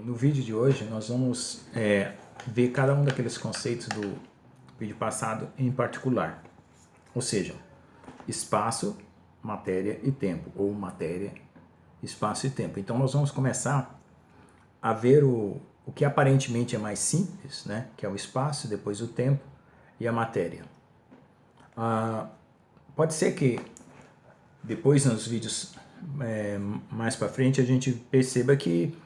No vídeo de hoje nós vamos ver cada um daqueles conceitos do vídeo passado em particular. Ou seja, espaço, matéria e tempo. Ou matéria, espaço e tempo. Então nós vamos começar a ver o que aparentemente é mais simples, né? Que é o espaço, depois o tempo e a matéria. Pode ser que depois nos vídeos mais para frente a gente perceba que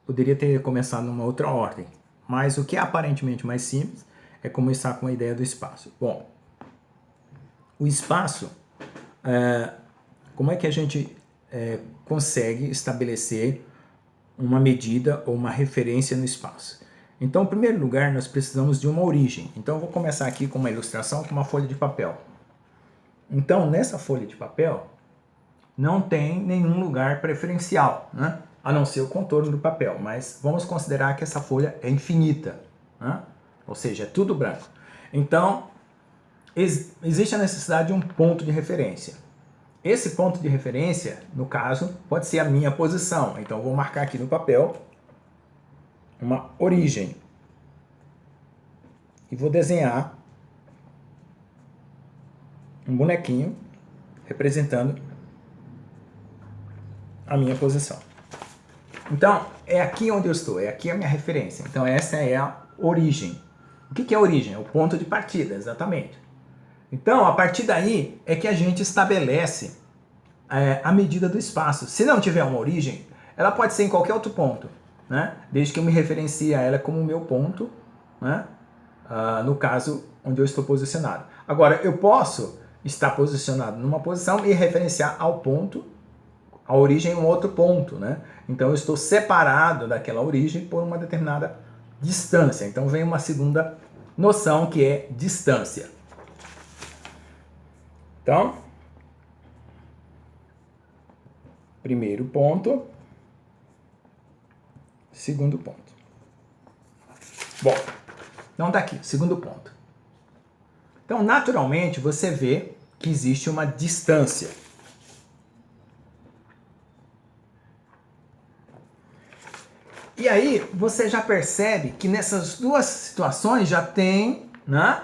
poderia ter começado numa outra ordem, mas o que é aparentemente mais simples é começar com a ideia do espaço. Bom, o espaço, como é que a gente consegue estabelecer uma medida ou uma referência no espaço? Então, em primeiro lugar, nós precisamos de uma origem. Então, eu vou começar aqui com uma ilustração com uma folha de papel. Então, nessa folha de papel, não tem nenhum lugar preferencial, né? A não ser o contorno do papel, mas vamos considerar que essa folha é infinita, né? Ou seja, é tudo branco. Então, existe a necessidade de um ponto de referência. Esse ponto de referência, no caso, pode ser a minha posição. Então, eu vou marcar aqui no papel uma origem e vou desenhar um bonequinho representando a minha posição. Então, é aqui onde eu estou, é aqui a minha referência. Então, essa é a origem. O que é a origem? É o ponto de partida, exatamente. Então, a partir daí é que a gente estabelece a medida do espaço. Se não tiver uma origem, ela pode ser em qualquer outro ponto, né? Desde que eu me referencie a ela como meu ponto, né? No caso onde eu estou posicionado. Agora, eu posso estar posicionado numa posição e referenciar ao ponto, a origem em um outro ponto, né? Então eu estou separado daquela origem por uma determinada distância. Então vem uma segunda noção que é distância. Então, primeiro ponto, segundo ponto. Bom, então tá aqui, segundo ponto. Então, naturalmente, você vê que existe uma distância. E aí, você já percebe que nessas duas situações já tem, né,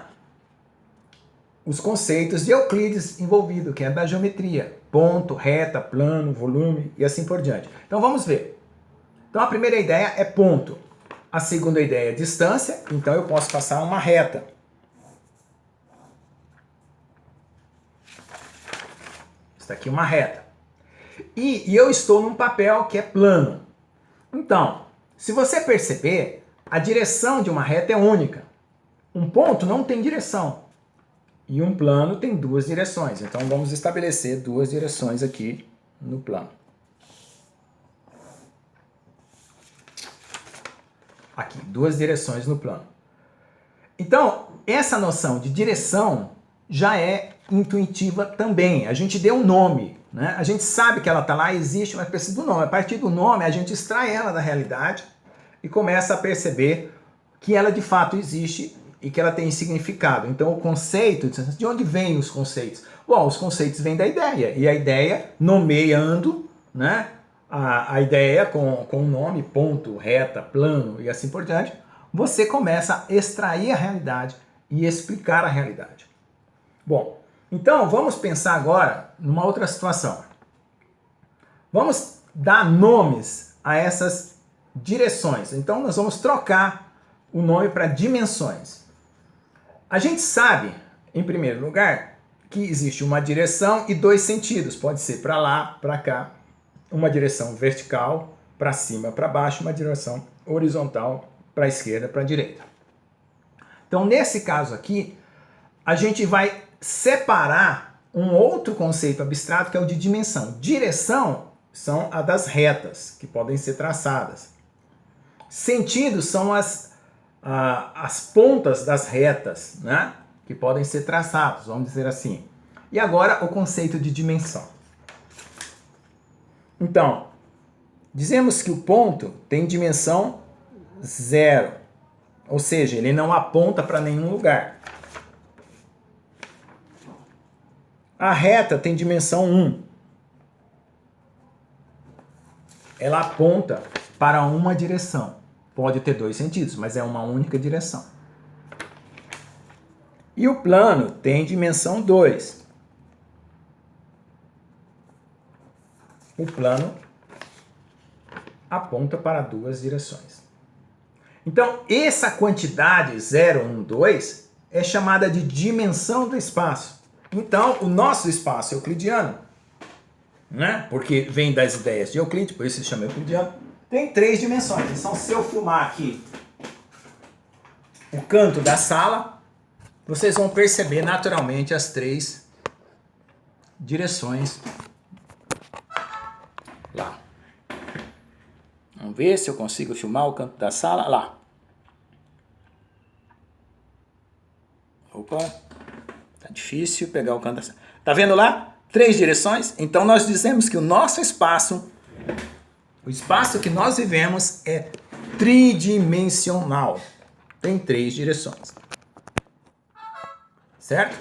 os conceitos de Euclides envolvidos, que é da geometria. Ponto, reta, plano, volume e assim por diante. Então vamos ver. Então a primeira ideia é ponto. A segunda ideia é distância, então eu posso passar uma reta. Está aqui uma reta. E eu estou num papel que é plano. Então, se você perceber, a direção de uma reta é única. Um ponto não tem direção. E um plano tem duas direções. Então vamos estabelecer duas direções aqui no plano. Aqui, duas direções no plano. Então, essa noção de direção já é intuitiva também. A gente deu um nome, né? A gente sabe que ela está lá, existe, mas precisa do nome. A partir do nome, a gente extrai ela da realidade e começa a perceber que ela de fato existe e que ela tem significado. Então, o conceito, de onde vêm os conceitos? Bom, os conceitos vêm da ideia. E a ideia, nomeando, né, a ideia com o nome, ponto, reta, plano e assim por diante, você começa a extrair a realidade e explicar a realidade. Bom, então vamos pensar agora numa outra situação. Vamos dar nomes a essas direções. Então nós vamos trocar o nome para dimensões. A gente sabe, em primeiro lugar, que existe uma direção e dois sentidos. Pode ser para lá, para cá. Uma direção vertical, para cima, para baixo. Uma direção horizontal, para a esquerda, para a direita. Então, nesse caso aqui, a gente vai separar um outro conceito abstrato que é o de dimensão. Direção são a das retas, que podem ser traçadas. Sentidos são as pontas das retas, né, que podem ser traçados, vamos dizer assim. E agora o conceito de dimensão. Então, dizemos que o ponto tem dimensão 0, ou seja, ele não aponta para nenhum lugar. A reta tem dimensão 1. Ela aponta para uma direção. Pode ter dois sentidos, mas é uma única direção. E o plano tem dimensão 2. O plano aponta para duas direções. Então, essa quantidade 0, 1, 2 é chamada de dimensão do espaço. Então, o nosso espaço euclidiano, né? Porque vem das ideias de Euclides, por isso se chama euclidiano, tem 3 dimensões. Então, se eu filmar aqui o canto da sala, vocês vão perceber naturalmente as 3 direções lá. Vamos ver se eu consigo filmar o canto da sala. Lá. Opa, tá difícil pegar o canto da sala. Tá vendo lá? 3 direções. Então nós dizemos que o nosso espaço, o espaço que nós vivemos é tridimensional. Tem 3 direções. Certo?